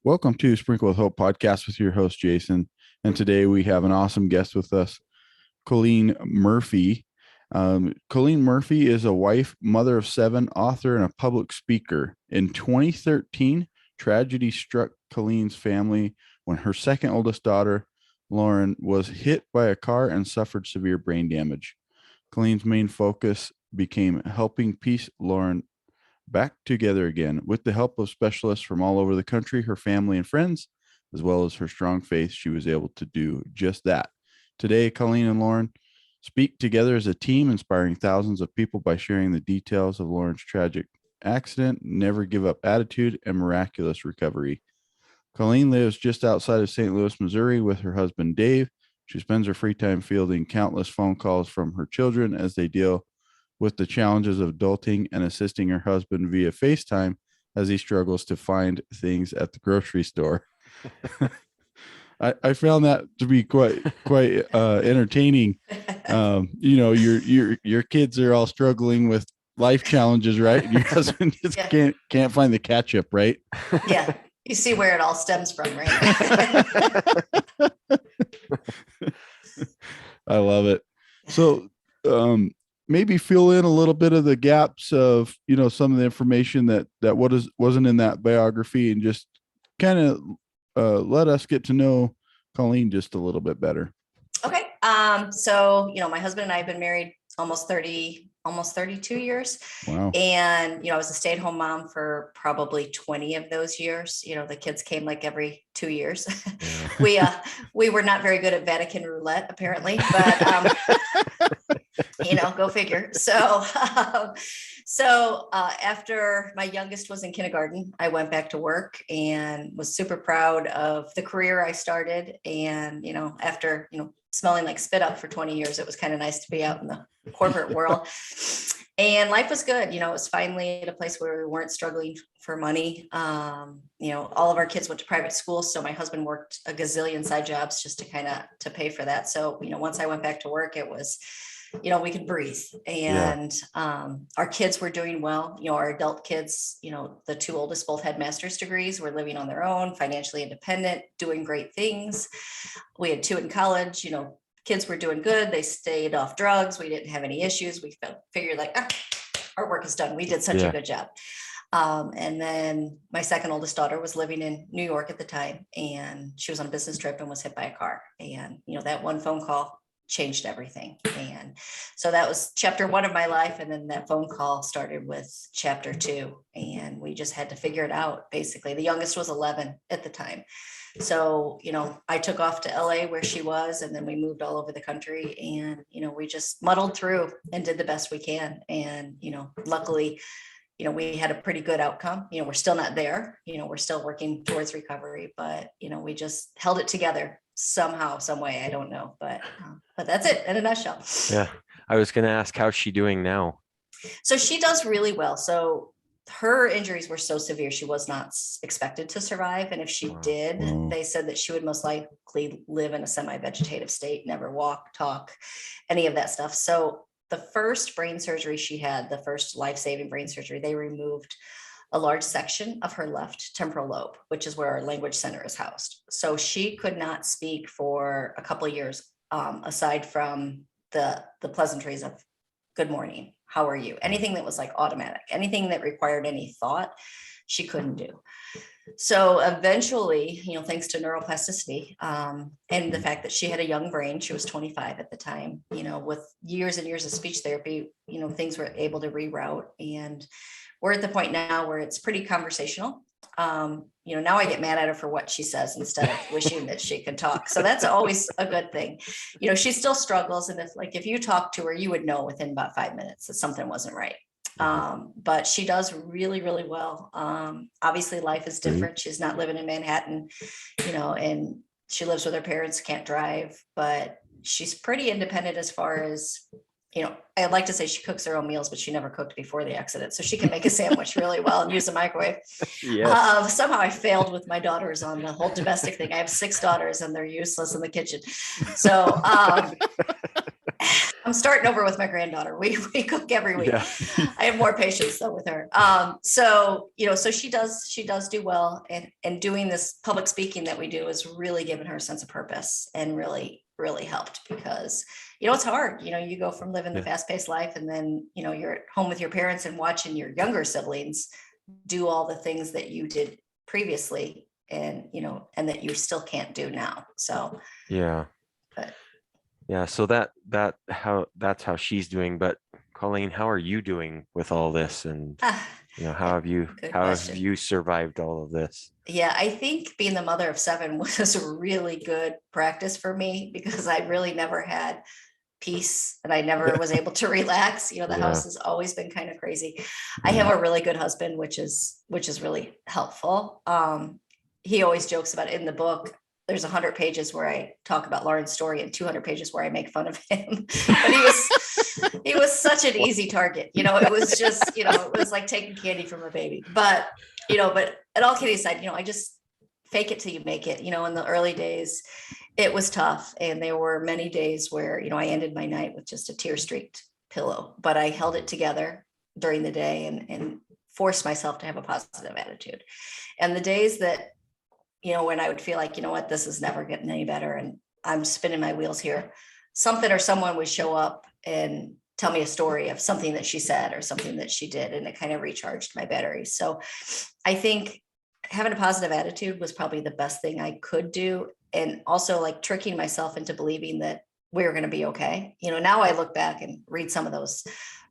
Welcome to Sprinkle with Hope podcast with your host, Jason. And today we have an awesome guest with us, Colleen Murphy. Colleen Murphy is a wife, mother of seven, author, and a public speaker. In 2013, tragedy struck Colleen's family when her second oldest daughter, Lauren, was hit by a car and suffered severe brain damage. Colleen's main focus became helping piece Lauren back together again. With the help of specialists from all over the country, her family and friends, as well as her strong faith, she was able to do just that. Today, Colleen and Lauren speak together as a team, inspiring thousands of people by sharing the details of Lauren's tragic accident, never give up attitude, and miraculous recovery. Colleen lives just outside of St. Louis, Missouri with her husband, Dave. She spends her free time fielding countless phone calls from her children as they deal with the challenges of adulting and assisting her husband via FaceTime as he struggles to find things at the grocery store. I found that to be quite entertaining. Your kids are all struggling with life challenges, right? And your husband just can't find the ketchup, right? Yeah. You see where it all stems from, right? I love it. So, maybe fill in a little bit of the gaps of, some of the information that wasn't in that biography, and just kind of let us get to know Colleen just a little bit better. Okay. So, my husband and I have been married almost 32 years. Wow. And, I was a stay-at-home mom for probably 20 of those years. The kids came like every 2 years. Yeah. We were not very good at Vatican roulette, apparently, but, go figure. So after my youngest was in kindergarten, I went back to work and was super proud of the career I started. And, after, smelling like spit up for 20 years, it was kind of nice to be out in the corporate world. And life was good. It was finally at a place where we weren't struggling for money. All of our kids went to private schools. So my husband worked a gazillion side jobs just to pay for that. So, once I went back to work, it was, we could breathe. And our kids were doing well. Our adult kids, the two oldest both had master's degrees, were living on their own, financially independent, doing great things. We had two in college. Kids were doing good. They stayed off drugs. We didn't have any issues. We figured our work is done. We did such a good job. And then my second oldest daughter was living in New York at the time, and she was on a business trip and was hit by a car. And, that one phone call changed everything. And so that was chapter one of my life. And then that phone call started with chapter two, and we just had to figure it out. Basically, the youngest was 11 at the time. So, I took off to LA where she was, and then we moved all over the country, and, we just muddled through and did the best we can. And, luckily, we had a pretty good outcome. We're still not there, we're still working towards recovery, but, we just held it together somehow, some way. I don't know, but that's it in a nutshell. Yeah. I was going to ask, how's she doing now? So she does really well. So her injuries were so severe, she was not expected to survive. And if she did, they said that she would most likely live in a semi-vegetative state, never walk, talk, any of that stuff. So the first brain surgery she had, the first life-saving brain surgery, they removed a large section of her left temporal lobe, which is where our language center is housed. So she could not speak for a couple of years, aside from the pleasantries of good morning, how are you? Anything that was like automatic, anything that required any thought, she couldn't do. So eventually, thanks to neuroplasticity, and the fact that she had a young brain, she was 25 at the time, with years and years of speech therapy, things were able to reroute. And we're at the point now where it's pretty conversational. Now I get mad at her for what she says instead of wishing that she could talk. So that's always a good thing. She still struggles. And if you talk to her, you would know within about 5 minutes that something wasn't right. But she does really, really well. Obviously life is different. She's not living in Manhattan, and she lives with her parents, can't drive, but she's pretty independent as far as, I'd like to say she cooks her own meals, but she never cooked before the accident. So she can make a sandwich really well and use a microwave. Yes. Somehow I failed with my daughters on the whole domestic thing. I have 6 daughters and they're useless in the kitchen. So I'm starting over with my granddaughter. We cook every week. Yeah. I have more patience though with her. So she does do well, and doing this public speaking that we do is really giving her a sense of purpose, and really, really helped, because, it's hard. You go from living the fast-paced life, and then, you're at home with your parents and watching your younger siblings do all the things that you did previously, and that you still can't do now. So Yeah. but Yeah. So that's how she's doing. But Colleen, how are you doing with all this? And how have you survived all of this? Yeah, I think being the mother of 7 was a really good practice for me, because I really never had peace, and I never was able to relax. The house has always been kind of crazy. I have a really good husband, which is really helpful. He always jokes about it in the book. There's 100 pages where I talk about Lauren's story, and 200 pages where I make fun of him. But he was such an easy target. It was just, it was like taking candy from a baby. But at all kidding aside, I just fake it till you make it. In the early days, it was tough. And there were many days where, I ended my night with just a tear-streaked pillow, but I held it together during the day, and forced myself to have a positive attitude. And the days that, when I would feel like, this is never getting any better, and I'm spinning my wheels here, something or someone would show up and tell me a story of something that she said or something that she did, and it kind of recharged my batteries. So I think having a positive attitude was probably the best thing I could do. And also, like, tricking myself into believing that we were going to be okay. Now I look back and read some of those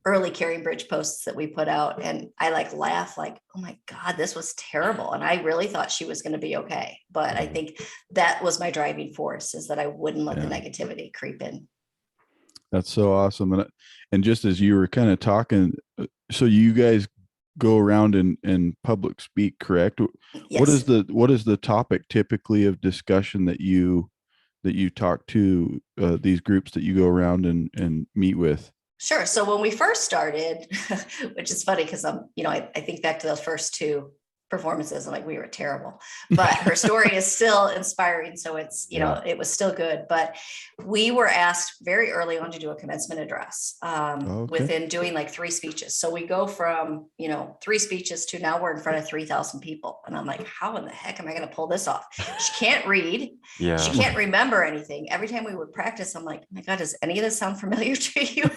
early Caring Bridge posts that we put out, and I laugh like, oh my God, this was terrible. And I really thought she was going to be okay. But I think that was my driving force, is that I wouldn't let the negativity creep in. That's so awesome. And just as you were kind of talking, so you guys go around and public speak, correct? Yes. What is the topic typically of discussion that you talk to these groups that you go around and meet with? Sure. So when we first started, which is funny because I think back to those first 2 performances, and we were terrible, but her story is still inspiring. So it's, it was still good. But we were asked very early on to do a commencement address within doing 3 speeches. So we go from, 3 speeches to now we're in front of 3,000 people. And I'm like, how in the heck am I going to pull this off? She can't read. Yeah. She can't remember anything. Every time we would practice, I'm like, oh my God, does any of this sound familiar to you?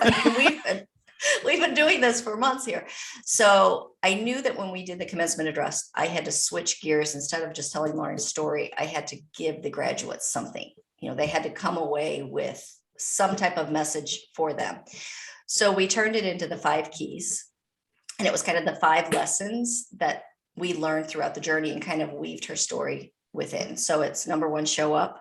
We've been doing this for months here. So I knew that when we did the commencement address, I had to switch gears. Instead of just telling Lauren's story, I had to give the graduates something. They had to come away with some type of message for them. So we turned it into the 5 keys. And it was kind of the 5 lessons that we learned throughout the journey, and kind of weaved her story within. So it's number 1, show up.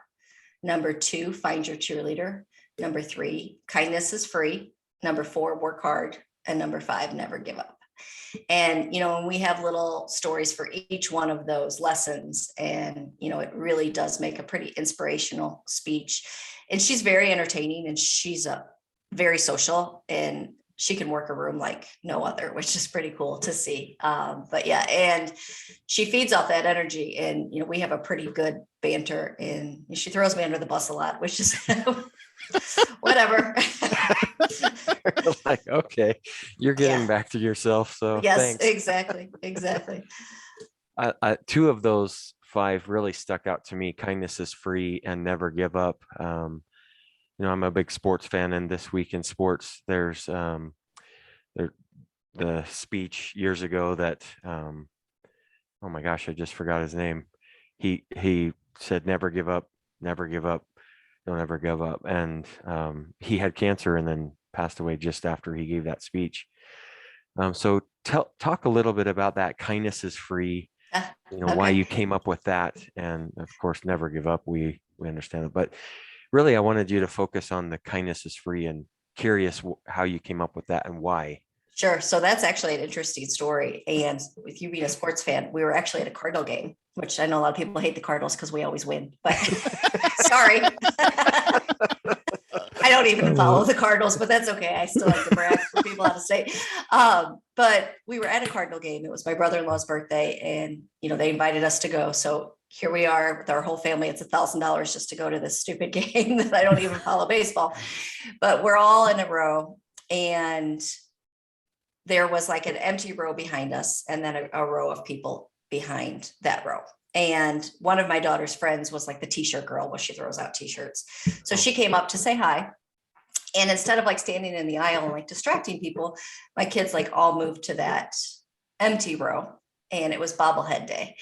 Number 2, find your cheerleader. Number 3, kindness is free. Number 4, work hard. And number 5, never give up. And, we have little stories for each one of those lessons. And, it really does make a pretty inspirational speech. And she's very entertaining, and she's very social, and she can work a room like no other, which is pretty cool to see. But yeah, and she feeds off that energy, and, we have a pretty good banter, and she throws me under the bus a lot, which is whatever. Okay, you're getting back to yourself. So yes, thanks. Exactly. 2 of those 5 really stuck out to me: kindness is free and never give up. I'm a big sports fan, and this week in sports, there's the speech years ago that oh my gosh, I just forgot his name. He said, never give up, don't ever give up. And he had cancer and then passed away just after he gave that speech. So talk a little bit about that. Kindness is free. Why you came up with that, and of course, never give up. We understand it, but really, I wanted you to focus on the kindness is free, and curious how you came up with that and why. Sure. So that's actually an interesting story. And with you being a sports fan, we were actually at a Cardinal game, which I know a lot of people hate the Cardinals because we always win, but sorry. I don't even follow the Cardinals, but that's okay. I still like to brag for people out of state. But we were at a Cardinal game. It was my brother-in-law's birthday, and, they invited us to go. So here we are with our whole family. It's $1,000 just to go to this stupid game that I don't even follow baseball, but we're all in a row. And there was like an empty row behind us and then a row of people behind that row. And one of my daughter's friends was like the t-shirt girl where she throws out t-shirts. So she came up to say hi. And instead of like standing in the aisle and like distracting people, my kids like all moved to that empty row, and it was bobblehead day.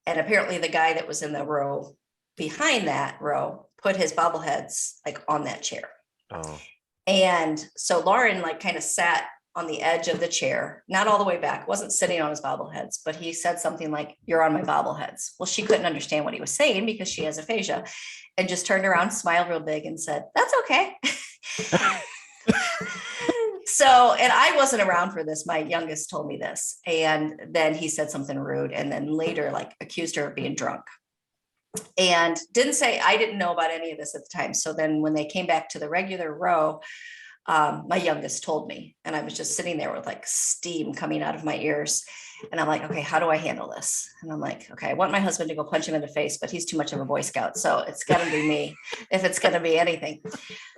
And apparently the guy that was in the row behind that row put his bobbleheads like on that chair. Oh. And so Lauren like kind of sat on the edge of the chair, not all the way back, wasn't sitting on his bobbleheads, but he said something like, "You're on my bobbleheads." Well, she couldn't understand what he was saying because she has aphasia, and just turned around, smiled real big and said, "That's okay." So, and I wasn't around for this. My youngest told me this. And then he said something rude, and then later like accused her of being drunk. And didn't say, I didn't know about any of this at the time. So then when they came back to the regular row, my youngest told me, and I was just sitting there with like steam coming out of my ears. And I'm like, okay, how do I handle this? And I'm like, okay, I want my husband to go punch him in the face, but he's too much of a Boy Scout. So it's got to be me if it's going to be anything.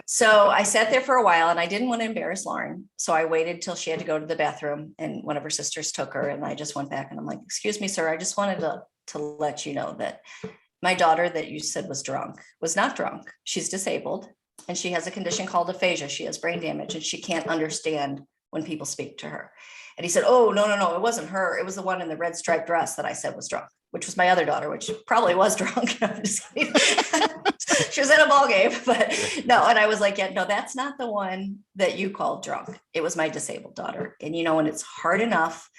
So I sat there for a while, and I didn't want to embarrass Lauren. So I waited till she had to go to the bathroom, and one of her sisters took her, and I just went back and I'm like, "Excuse me, sir. I just wanted to let you know that my daughter that you said was drunk was not drunk. She's disabled, and she has a condition called aphasia. She has brain damage, and she can't understand when people speak to her." And he said, "Oh, no, it wasn't her. It was the one in the red striped dress that I said was drunk," which was my other daughter, which probably was drunk. I'm just kidding. She was at a ball game, but no. And I was like, "Yeah, no, that's not the one that you called drunk. It was my disabled daughter." And, and it's hard enough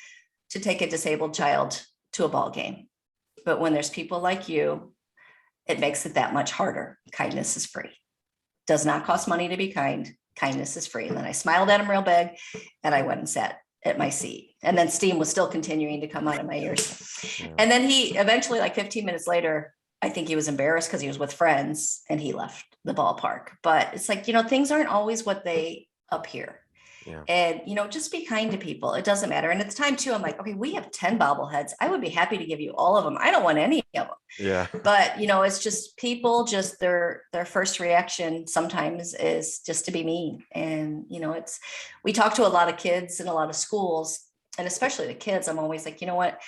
to take a disabled child to a ball game, but when there's people like you, it makes it that much harder. Kindness is free. Does not cost money to be kind. Kindness is free. And then I smiled at him real big, and I went and sat at my seat. And then steam was still continuing to come out of my ears. Yeah. And then he eventually, like 15 minutes later, I think he was embarrassed because he was with friends, and he left the ballpark. But it's like, things aren't always what they appear. Yeah. And, just be kind to people. It doesn't matter. And at the time too, I'm like, okay, we have 10 bobbleheads. I would be happy to give you all of them. I don't want any of them. Yeah. But, it's just people, just their first reaction sometimes is just to be mean. And, we talk to a lot of kids in a lot of schools, and especially the kids. I'm always like, you know what,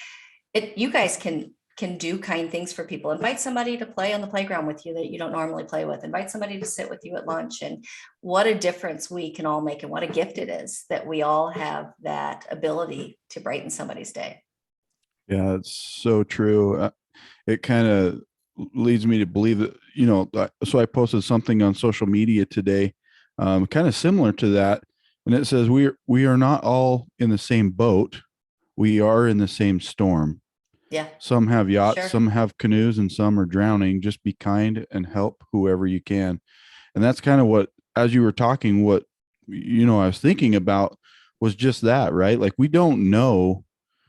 you guys can do kind things for people. Invite somebody to play on the playground with you that you don't normally play with. Invite somebody to sit with you at lunch. And what a difference we can all make, and what a gift it is that we all have that ability to brighten somebody's day. Yeah, it's so true. It kind of leads me to believe that, so I posted something on social media today, kind of similar to that. And it says, we are not all in the same boat. We are in the same storm. Yeah. Some have yachts, Sure. some have canoes, and some are drowning. Just be kind and help whoever you can. And that's kind of what, as you were talking, what, I was thinking about was just that, right? Like, we don't know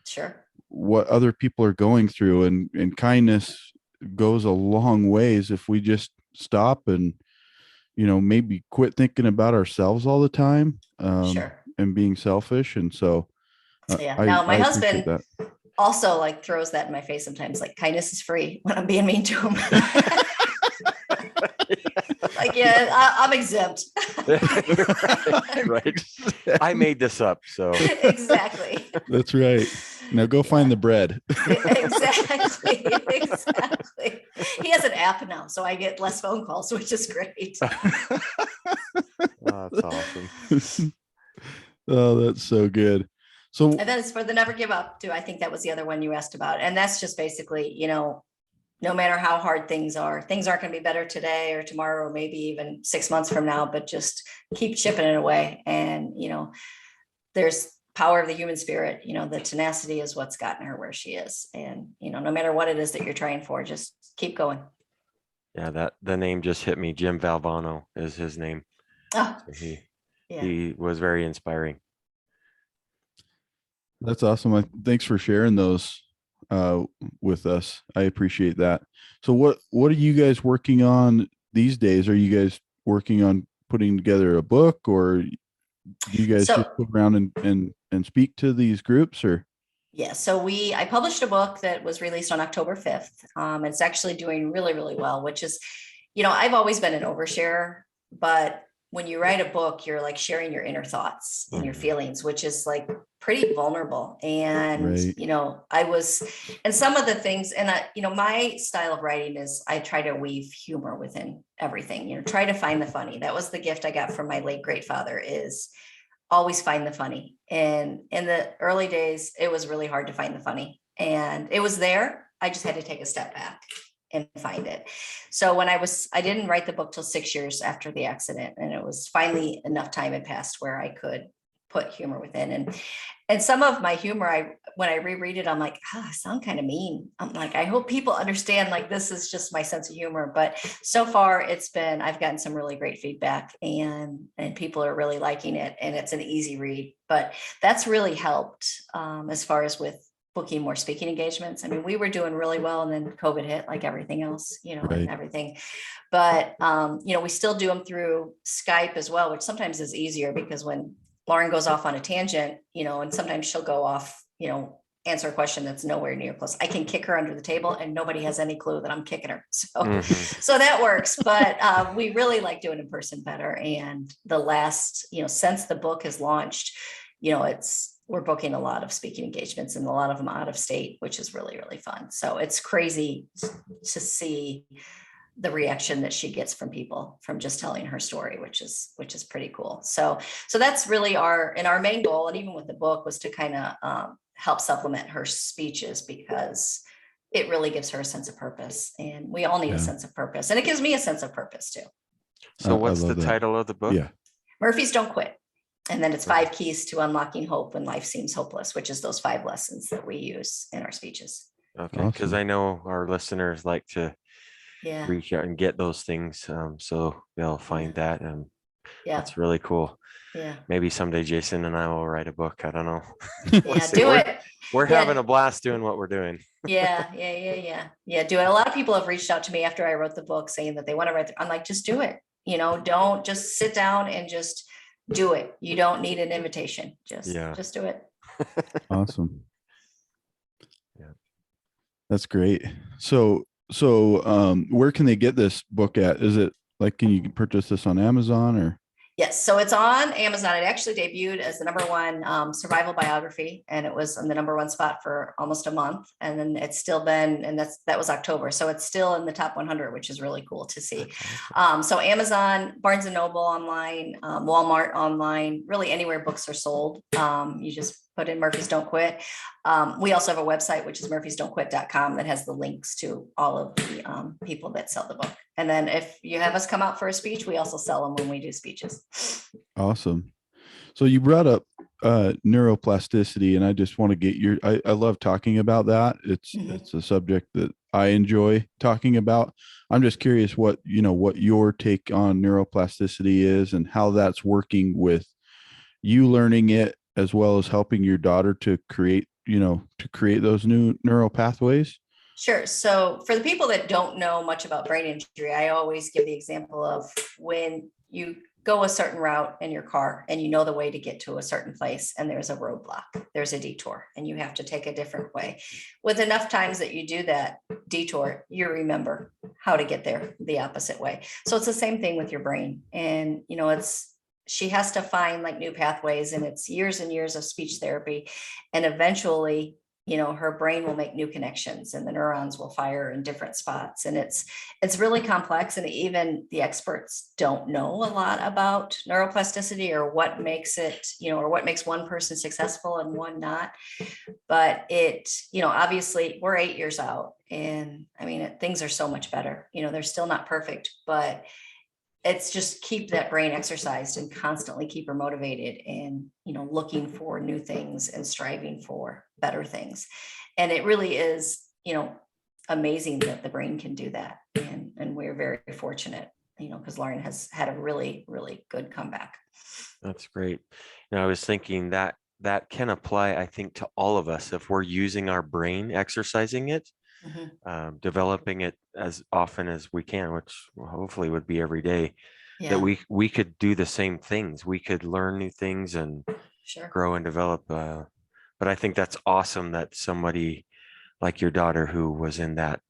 Sure. what other people are going through, and kindness goes a long ways if we just stop and, maybe quit thinking about ourselves all the time, Sure. and being selfish. And so, Yeah. Now my I husband appreciate that. also like throws that in my face sometimes, like, kindness is free when I'm being mean to him. Like, yeah, I'm exempt. Right. I made this up. So Exactly. That's right. Now go find the bread. Exactly. Exactly. He has an app now, so I get less phone calls, which is great. Oh, that's awesome. Oh, that's so good. So, And then it's for the never give up too. I think that was the other one you asked about. And that's just basically, no matter how hard things aren't going to be better today or tomorrow, or maybe even 6 months from now, but just keep chipping it away. And, there's power of the human spirit, the tenacity is what's gotten her where she is. And, no matter what it is that you're trying for, just keep going. Yeah, the name just hit me. Jim Valvano is his name. Oh, So yeah. he was very inspiring. that's awesome. Thanks for sharing those with us. I appreciate that. So what are you guys working on these days? Are you guys working on putting together a book, or do you guys just go around and speak to these groups, or? Yeah, so I published a book that was released on October 5th. It's actually doing really, really well, which is, I've always been an oversharer, but when you write a book, you're like sharing your inner thoughts and your feelings, which is like pretty vulnerable. And, Right. and some of the things, and my style of writing is I try to weave humor within everything, try to find the funny. That was the gift I got from my late great father, is always find the funny. And in the early days, it was really hard to find the funny, and it was there. I just had to take a step back and find it. So when I didn't write the book till 6 years after the accident, and it was finally enough time had passed where I could put humor within. And some of my humor, when I reread it, I'm like, I sound kind of mean. I'm like, I hope people understand, like, this is just my sense of humor. But so far I've gotten some really great feedback, and people are really liking it, and it's an easy read. But that's really helped as far as with booking more speaking engagements. I mean, we were doing really well, and then COVID hit, like everything else, Right. and everything. But, we still do them through Skype as well, which sometimes is easier, because when Lauren goes off on a tangent, and sometimes she'll go off, answer a question that's nowhere near close, I can kick her under the table and nobody has any clue that I'm kicking her. So, so that works. But we really like doing in person better. And the last, since the book has launched, we're booking a lot of speaking engagements, and a lot of them out of state, which is really, really fun. So it's crazy to see the reaction that she gets from people from just telling her story, which is pretty cool. So that's really our main goal. And even with the book was to kind of help supplement her speeches, because it really gives her a sense of purpose, and we all need a sense of purpose, and it gives me a sense of purpose too. So what's the title of the book? Yeah. Murphy's Don't Quit. And then it's 5 keys to unlocking hope when life seems hopeless, which is those 5 lessons that we use in our speeches. Okay. Because I know our listeners like to reach out and get those things. So they'll find that. And that's really cool. Yeah. Maybe someday Jason and I will write a book. I don't know. Yeah, do it. We're having a blast doing what we're doing. Yeah, do it. A lot of people have reached out to me after I wrote the book saying that they want to write. I'm like, just do it. Don't just sit down and just do it. You don't need an invitation. Just do it. Awesome. Yeah. That's great. So where can they get this book at? Is it like, can you purchase this on Amazon or? Yes, so it's on Amazon. It actually debuted as the #1 survival biography, and it was on the #1 spot for almost a month. And then it's still been, and that was October, so it's still in the top 100, which is really cool to see. So Amazon, Barnes and Noble online, Walmart online, really anywhere books are sold. You just put in Murphy's Don't Quit. We also have a website, which is murphysdon'tquit.com, that has the links to all of the people that sell the book. And then if you have us come out for a speech, we also sell them when we do speeches. Awesome. So you brought up neuroplasticity, and I just want to get I love talking about that. It's a subject that I enjoy talking about. I'm just curious what your take on neuroplasticity is, and how that's working with you learning it, as well as helping your daughter to create those new neural pathways. Sure. So for the people that don't know much about brain injury, I always give the example of when you go a certain route in your car and you know the way to get to a certain place, and there's a roadblock, there's a detour, and you have to take a different way. With enough times that you do that detour, you remember how to get there the opposite way. So it's the same thing with your brain. And, she has to find like new pathways, and it's years and years of speech therapy. And eventually, her brain will make new connections, and the neurons will fire in different spots. And it's really complex. And even the experts don't know a lot about neuroplasticity, or what makes it, or what makes one person successful and one not. But obviously we're 8 years out, and I mean, things are so much better. They're still not perfect, but it's just keep that brain exercised and constantly keep her motivated, and, looking for new things and striving for better things. And it really is, amazing that the brain can do that. And we're very fortunate, because Lauren has had a really, really good comeback. That's great. I was thinking that can apply, I think, to all of us if we're using our brain, exercising it. Developing it as often as we can, which hopefully would be every day, that we could do the same things. We could learn new things and grow and develop but I think that's awesome that somebody like your daughter who was in that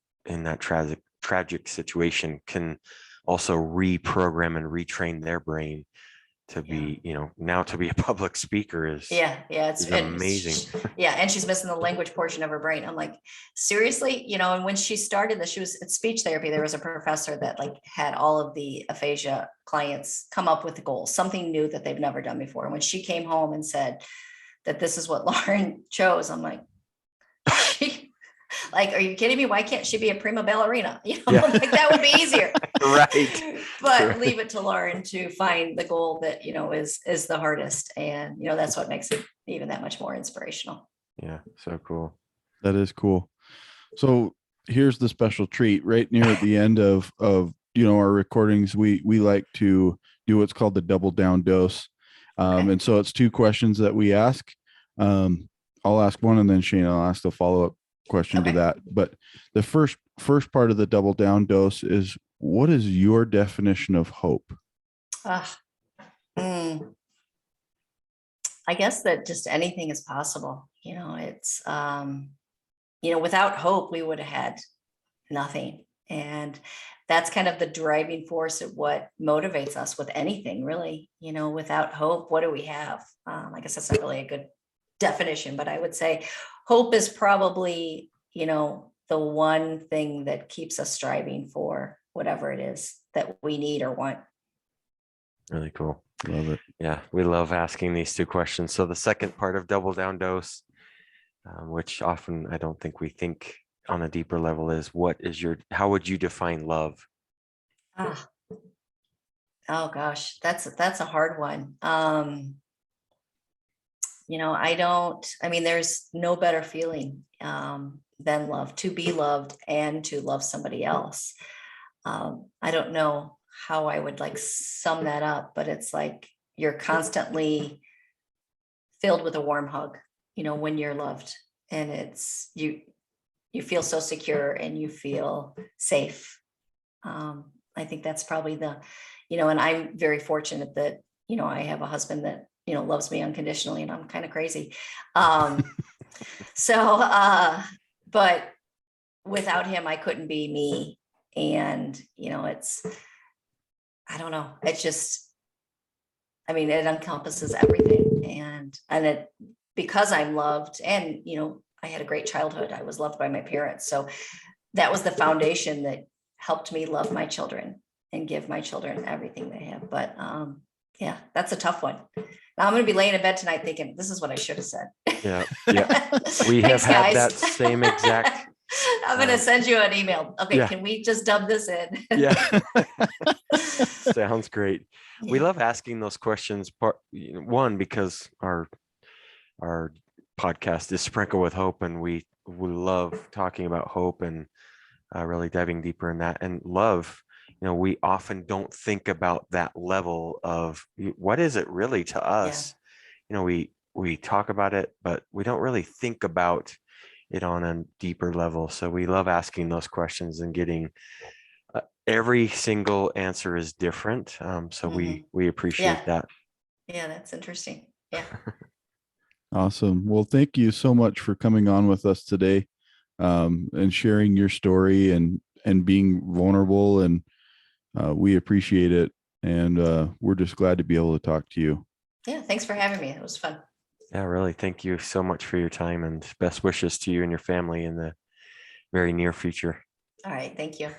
tragic situation can also reprogram and retrain their brain to be, now to be a public speaker is it's amazing. And she's missing the language portion of her brain. I'm like, seriously, and when she started this, she was at speech therapy. There was a professor that like had all of the aphasia clients come up with the goals, something new that they've never done before. And when she came home and said that this is what Lauren chose, I'm like, like, are you kidding me? Why can't she be a prima ballerina? Like that would be easier. Right. But leave it to Lauren to find the goal that, is the hardest. And, that's what makes it even that much more inspirational. Yeah. So cool. That is cool. So here's the special treat right near at the end of our recordings. We like to do what's called the double down dose. Okay. And so it's 2 questions that we ask. I'll ask one and then Shane, I'll ask the follow-up question to that. But the first part of the double down dose is, what is your definition of hope? I guess that just anything is possible. It's, without hope, we would have had nothing. And that's kind of the driving force of what motivates us with anything, really. Without hope, what do we have? I guess that's not really a good definition, but I would say hope is probably, the one thing that keeps us striving for whatever it is that we need or want. Really cool. Love it. Yeah, we love asking these 2 questions. So the second part of double down dose, which often I don't think we think on a deeper level, is how would you define love? Oh gosh, that's a hard one. There's no better feeling than love, to be loved and to love somebody else. I don't know how I would like sum that up, but it's like you're constantly filled with a warm hug, when you're loved, and it's you feel so secure and you feel safe. I think that's probably and I'm very fortunate that, I have a husband that, loves me unconditionally, and I'm kind of crazy. But without him, I couldn't be me. And, I don't know. It's just, it encompasses everything. And it, because I'm loved and, I had a great childhood. I was loved by my parents. So that was the foundation that helped me love my children and give my children everything they have. But, that's a tough one. Now I'm going to be laying in bed tonight thinking, this is what I should have said. Yeah. We Thanks, have had guys. that same exact. I'm going to send you an email. Okay. Can we just dub this in? Yeah. Sounds great. Yeah. We love asking those questions. One, because our podcast is Sprinkle with Hope, and we love talking about hope and really diving deeper in that. And love, we often don't think about that level of what is it really to us. We talk about it, but we don't really think about it on a deeper level. So we love asking those questions and getting every single answer is different. So we appreciate that. Yeah, that's interesting. Yeah. Awesome. Well, thank you so much for coming on with us today, and sharing your story and being vulnerable, and we appreciate it. And we're just glad to be able to talk to you. Yeah. Thanks for having me. It was fun. Yeah, really. Thank you so much for your time, and best wishes to you and your family in the very near future. All right. Thank you.